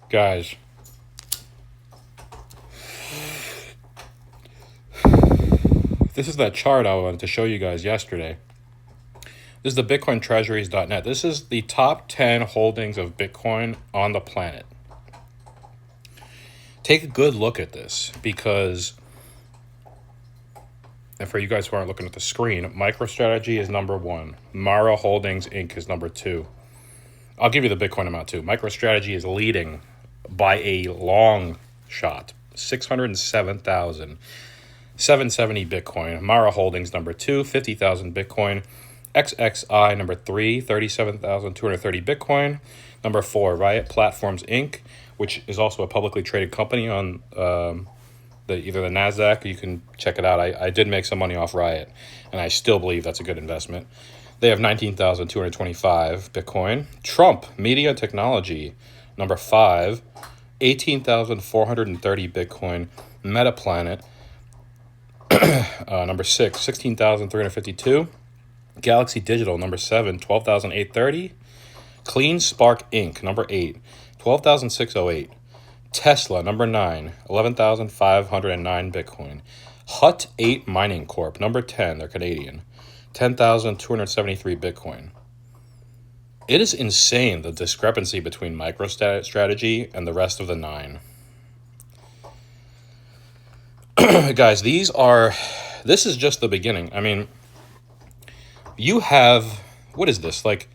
Guys, this is that chart I wanted to show you guys yesterday. This is the BitcoinTreasuries.net. This is the top 10 holdings of Bitcoin on the planet. Take a good look at this because, and for you guys who aren't looking at the screen, MicroStrategy is number 1. Mara Holdings Inc. is number 2. I'll give you the Bitcoin amount too. MicroStrategy is leading by a long shot, 607,770 Bitcoin. Mara Holdings number 2, 50,000 Bitcoin. XXI number 3, 37,230 Bitcoin. Number 4, Riot Platforms Inc., which is also a publicly traded company on either the NASDAQ. You can check it out. I did make some money off Riot, and I still believe that's a good investment. They have 19,225 Bitcoin. Trump Media Technology, number 5, 18,430 Bitcoin. Metaplanet, number 6, 16,352. Galaxy Digital, number 7, 12,830. Clean Spark Inc., number 8, 12,608. Tesla, number 9, 11,509 Bitcoin. Hut 8 Mining Corp., number 10, they're Canadian, 10,273 Bitcoin. It is insane, the discrepancy between MicroStrategy and the rest of the 9. Guys, this is just the beginning. I mean, you have, what is this? Like,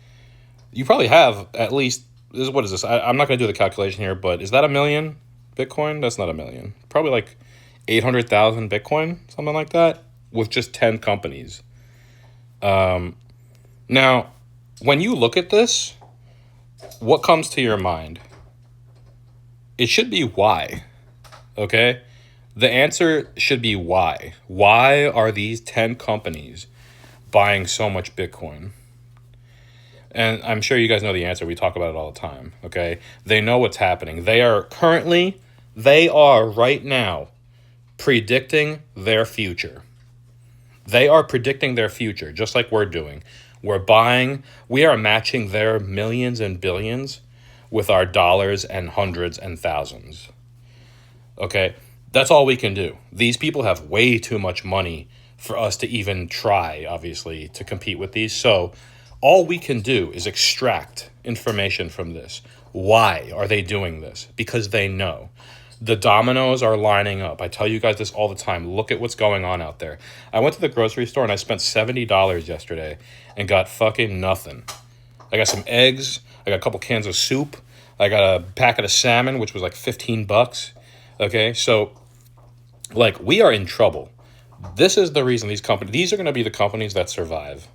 you probably have at least, what is this? I'm not going to do the calculation here, but is that 1 million Bitcoin? That's not 1 million. Probably like 800,000 Bitcoin, something like that, with just 10 companies. Now, when you look at this, what comes to your mind? It should be why, okay? The answer should be why. Why are these 10 companies buying so much Bitcoin? And I'm sure you guys know the answer. We talk about it all the time, okay? They know what's happening. They are right now predicting their future. They are predicting their future, just like we're doing. We are matching their millions and billions with our dollars and hundreds and thousands. Okay? That's all we can do. These people have way too much money for us to even try, obviously, to compete with these. So all we can do is extract information from this. Why are they doing this? Because they know. The dominoes are lining up. I tell you guys this all the time. Look at what's going on out there. I went to the grocery store and I spent $70 yesterday and got fucking nothing. I got some eggs. I got a couple cans of soup. I got a packet of salmon, which was like $15. Okay, so like we are in trouble. This is the reason these are going to be the companies that survive.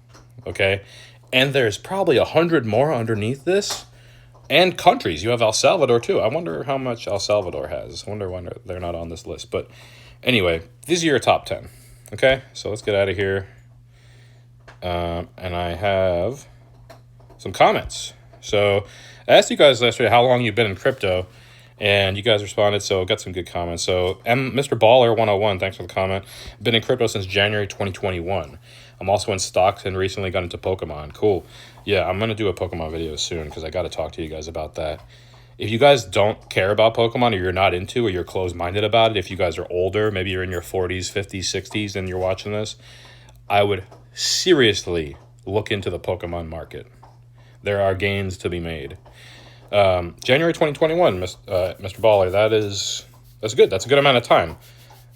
Okay, and there's probably 100 more underneath this. And countries. You have El Salvador, too. I wonder how much El Salvador has. I wonder why they're not on this list. But anyway, these are your top 10. Okay? So let's get out of here. And I have some comments. So I asked you guys yesterday how long you've been in crypto. And you guys responded, so got some good comments. So Mr. Baller 101, thanks for the comment. Been in crypto since January 2021. I'm also in stocks and recently got into Pokemon. Cool. Yeah, I'm going to do a Pokemon video soon because I got to talk to you guys about that. If you guys don't care about Pokemon or you're not into or you're closed-minded about it, if you guys are older, maybe you're in your 40s, 50s, 60s and you're watching this, I would seriously look into the Pokemon market. There are gains to be made. January 2021, Mr. Baller, that's good. That's a good amount of time.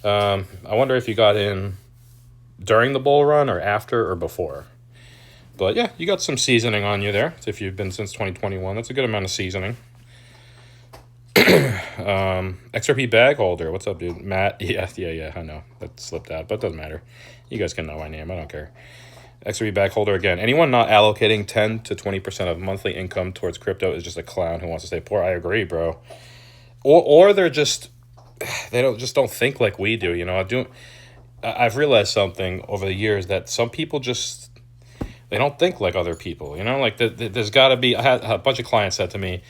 I wonder if you got in during the bull run or after or before. But yeah, you got some seasoning on you there. If you've been since 2021, that's a good amount of seasoning. XRP bag holder, what's up, dude? Matt, yeah, I know. That slipped out, but it doesn't matter. You guys can know my name, I don't care. XRP bag holder again. Anyone not allocating 10 to 20% of monthly income towards crypto is just a clown who wants to stay poor. I agree, bro. Or they're just, they don't think like we do, you know. I've realized something over the years that some people just, they don't think like other people, you know. Like there's got to be. I had a bunch of clients said to me,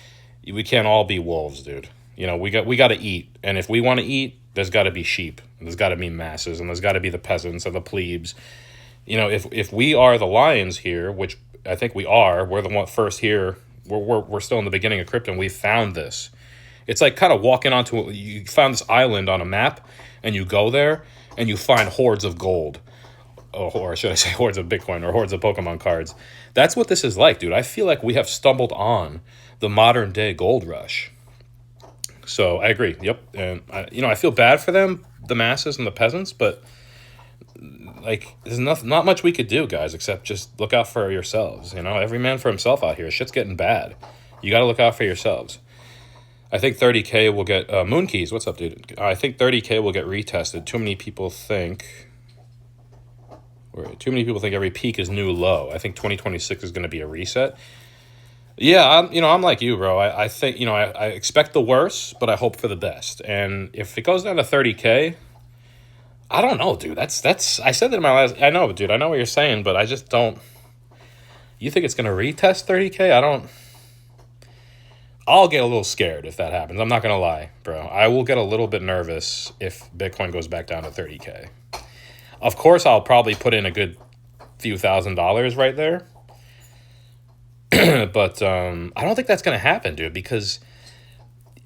"We can't all be wolves, dude. You know, we got to eat, and if we want to eat, there's got to be sheep, and there's got to be masses, and there's got to be the peasants and the plebes. You know, if we are the lions here, which I think we are, we're the one first here. We're still in the beginning of crypto, and we found this. It's like kind of walking onto, you found this island on a map, and you go there, and you find hordes of gold. Or should I say hordes of Bitcoin or hordes of Pokemon cards. That's what this is like, dude. I feel like we have stumbled on the modern day gold rush. So I agree. Yep. And I feel bad for them, the masses and the peasants, but like there's not much we could do, guys, except just look out for yourselves. Every man for himself out here. Shit's getting bad. You got to look out for yourselves. I think 30K will get Moon Keys. What's up, dude? I think 30K will get retested. Too many people think every peak is new low. I think 2026 is going to be a reset. Yeah, I'm like you, bro. I think, I expect the worst, but I hope for the best. And if it goes down to 30K, I don't know, dude. That's I said that in my last. I know, dude. I know what you're saying, but I just don't. You think it's gonna retest 30K? I don't. I'll get a little scared if that happens. I'm not gonna lie, bro. I will get a little bit nervous if Bitcoin goes back down to 30K. Of course, I'll probably put in a good few $1,000s right there. But I don't think that's gonna happen, dude, because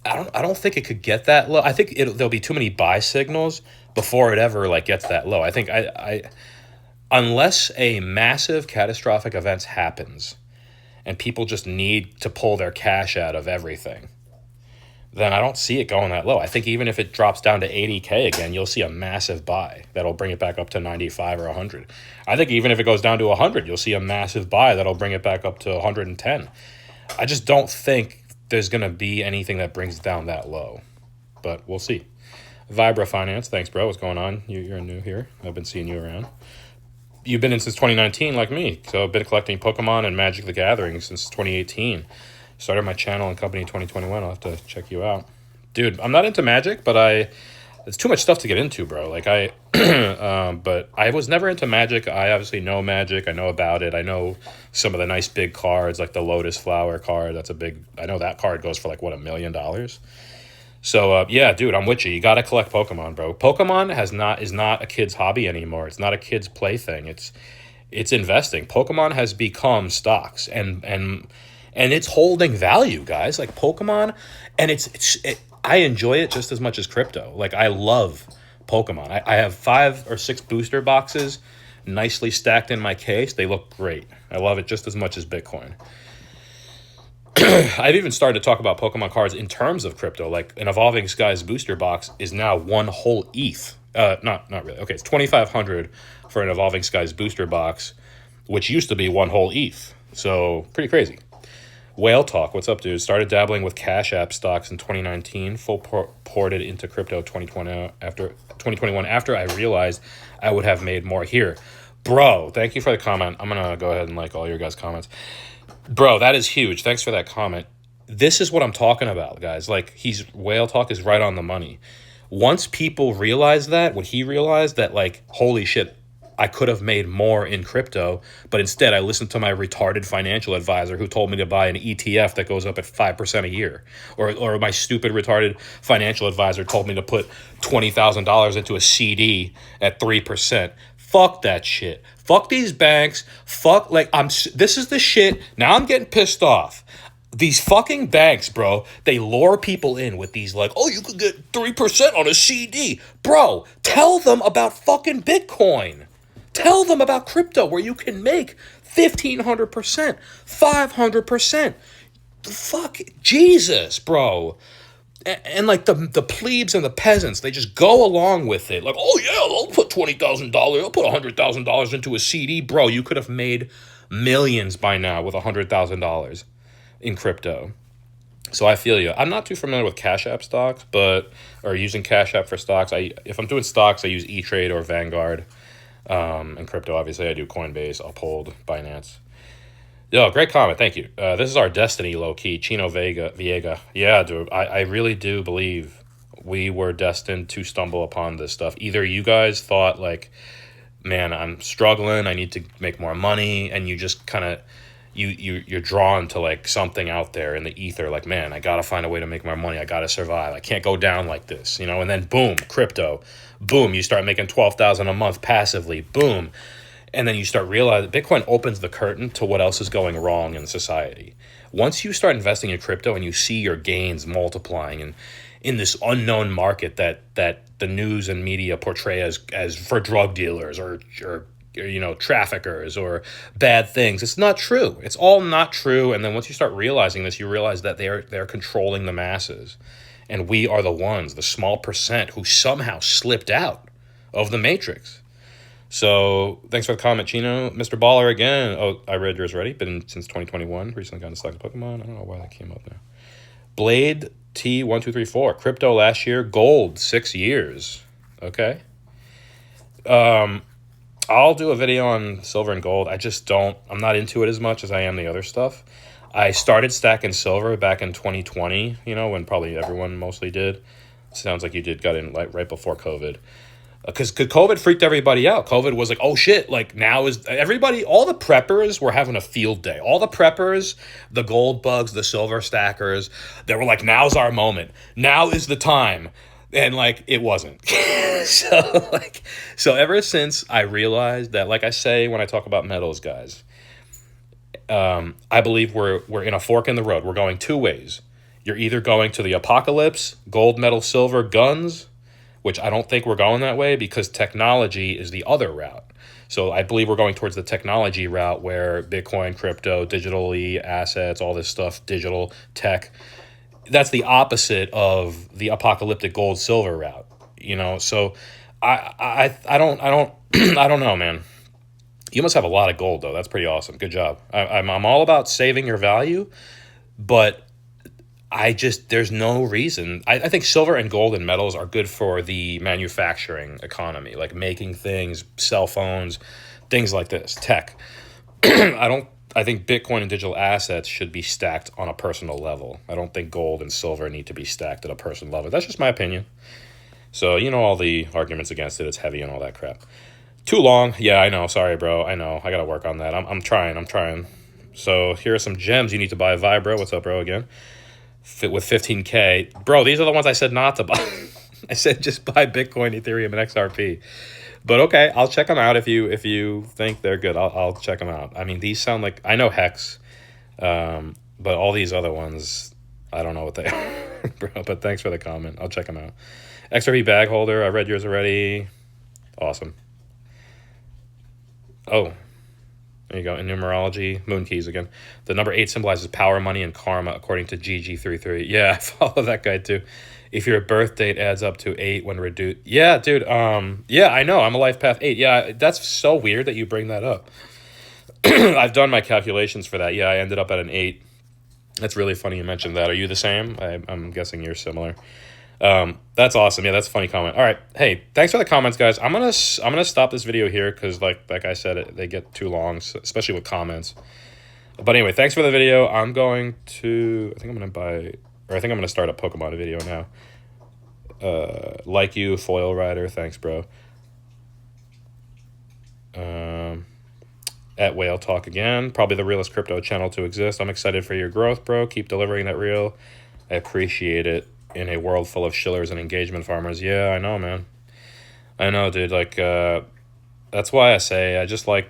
I don't think it could get that low. I think there'll be too many buy signals before it ever gets that low. I think I unless a massive catastrophic event happens and people just need to pull their cash out of everything, then I don't see it going that low. I think even if it drops down to 80K again, you'll see a massive buy that'll bring it back up to 95 or 100. I think even if it goes down to 100, you'll see a massive buy that'll bring it back up to 110. I just don't think there's going to be anything that brings it down that low, but we'll see. Vibra Finance, thanks, bro. What's going on? You're new here. I've been seeing you around. You've been in since 2019, like me. So I've been collecting Pokemon and Magic the Gathering since 2018. Started my channel and company in 2021. I'll have to check you out. Dude, I'm not into Magic, but it's too much stuff to get into, bro. But I was never into Magic. I obviously know Magic. I know about it. I know some of the nice big cards, like the Lotus Flower card. I know that card goes for $1 million. So, yeah, dude, I'm with you. You got to collect Pokemon, bro. Pokemon is not a kid's hobby anymore. It's not a kid's plaything. It's investing. Pokemon has become stocks, and it's holding value, guys. Like Pokemon, and I enjoy it just as much as crypto. I love Pokemon. I have 5 or 6 booster boxes nicely stacked in my case. They look great. I love it just as much as Bitcoin. I've even started to talk about Pokemon cards in terms of crypto. Like an Evolving Skies booster box is now one whole ETH. Not really. Okay, it's 2,500 for an Evolving Skies booster box, which used to be one whole ETH. So pretty crazy. Whale Talk, what's up, dude? Started dabbling with Cash App stocks in 2019. Full ported into crypto 2021 after I realized I would have made more here. Bro, thank you for the comment. I'm gonna go ahead and like all your guys' comments. Bro, that is huge. Thanks for that comment. This is what I'm talking about, guys. Whale Talk is right on the money. Once people realize that, what he realized, that holy shit, I could have made more in crypto, but instead I listened to my retarded financial advisor who told me to buy an ETF that goes up at 5% a year. Or my stupid retarded financial advisor told me to put $20,000 into a CD at 3%. Fuck that shit. Fuck these banks. This is the shit. Now I'm getting pissed off. These fucking banks, bro, they lure people in with these you could get 3% on a CD. Bro, tell them about fucking Bitcoin. Tell them about crypto where you can make 1,500%, 500%. Fuck Jesus, bro. And the plebes and the peasants, they just go along with it. I'll put $20,000, I'll put $100,000 into a CD. Bro, you could have made millions by now with $100,000 in crypto. So I feel you. I'm not too familiar with Cash App stocks, or using Cash App for stocks. If I'm doing stocks, I use E-Trade or Vanguard. And crypto, obviously, I do Coinbase, Uphold, Binance. Yo, great comment. Thank you. This is our destiny, low-key. Chino Viega. Yeah, dude, I really do believe we were destined to stumble upon this stuff. Either you guys thought, man, I'm struggling, I need to make more money, and you just kind of, you're drawn to, something out there in the ether, man, I got to find a way to make more money, I got to survive, I can't go down like this, and then boom, crypto. Boom, you start making $12,000 a month passively. Boom. And then you start realizing Bitcoin opens the curtain to what else is going wrong in society. Once you start investing in crypto and you see your gains multiplying and in this unknown market that the news and media portray as for drug dealers or traffickers or bad things, it's not true. It's all not true. And then once you start realizing this, you realize that they're controlling the masses, and we are the ones, the small percent, who somehow slipped out of the matrix. So thanks for the comment, Chino. Mr. Baller again. Oh, I read yours already. Been since 2021. Recently gotten stuck in Pokemon. I don't know why that came up now. Blade T1234. Crypto last year. Gold 6 years. Okay. I'll do a video on silver and gold. I'm not into it as much as I am the other stuff. I started stacking silver back in 2020, when probably everyone mostly did. Sounds like you got in right before COVID. Because COVID freaked everybody out. COVID was like, oh shit, like now is everybody, all the preppers were having a field day. All the preppers, the gold bugs, the silver stackers, they were like, now's our moment. Now is the time. And like, it wasn't. So ever since I realized that, like I say when I talk about metals, guys, I believe we're in a fork in the road. We're going two ways. You're either going to the apocalypse, gold, metal, silver, guns, which I don't think we're going that way because technology is the other route. So I believe we're going towards the technology route where Bitcoin, crypto, digitally assets, all this stuff, digital tech, that's the opposite of the apocalyptic gold silver route, So I don't I don't know, man. You must have a lot of gold though. That's pretty awesome. Good job. I'm all about saving your value, but there's no reason. I think silver and gold and metals are good for the manufacturing economy, like making things, cell phones, things like this, tech. I think Bitcoin and digital assets should be stacked on a personal level. I don't think gold and silver need to be stacked at a personal level. That's just my opinion. So, all the arguments against it, it's heavy and all that crap. Too long. Yeah, I know. Sorry, bro. I know. I got to work on that. I'm trying. So here are some gems you need to buy. Vibro. What's up, bro, again? Fit with 15K. Bro, these are the ones I said not to buy. I said just buy Bitcoin, Ethereum, and XRP. But okay, I'll check them out if you think they're good. I'll check them out. I mean, these sound like, I know Hex, but all these other ones, I don't know what they are, bro. But thanks for the comment. I'll check them out. XRP bag holder. I read yours already. Awesome. Oh, there you go. In numerology, moon keys again. The number 8 symbolizes power, money, and karma, according to GG33. Yeah, I follow that guy too. If your birth date adds up to 8 when reduced. Yeah, dude. Yeah, I know. I'm a life path 8. Yeah, that's so weird that you bring that up. I've done my calculations for that. Yeah, I ended up at an 8. That's really funny you mentioned that. Are you the same? I'm guessing you're similar. That's awesome. Yeah, that's a funny comment. All right. Hey, thanks for the comments, guys. I'm gonna stop this video here because like I said, they get too long, especially with comments. But anyway, thanks for the video. I think I'm gonna start a Pokemon video now. Like you, Foil Rider. Thanks, bro. At Whale Talk again. Probably the realest crypto channel to exist. I'm excited for your growth, bro. Keep delivering that real. I appreciate it. In a world full of shillers and engagement farmers. Yeah, I know, man. I know, dude. Like, that's why I like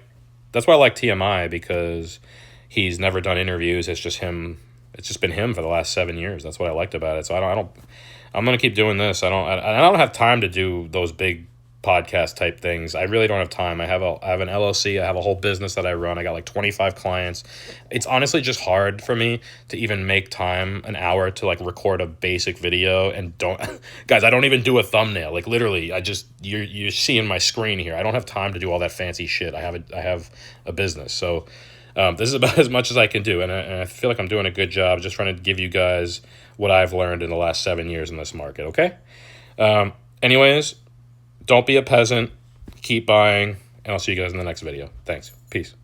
TMI, because he's never done interviews. It's just him. It's just been him for the last 7 years. That's what I liked about it. So I'm going to keep doing this. I don't have time to do those big podcast type things. I really don't have time. I have an LLC. I have a whole business that I run. I got like 25 clients. It's honestly just hard for me to even make time, an hour, to like record a basic video. And guys, I don't even do a thumbnail. Like literally, you're seeing my screen here. I don't have time to do all that fancy shit. I have a business. So this is about as much as I can do. And I feel like I'm doing a good job just trying to give you guys what I've learned in the last 7 years in this market. Okay. Anyways, don't be a peasant. Keep buying. And I'll see you guys in the next video. Thanks. Peace.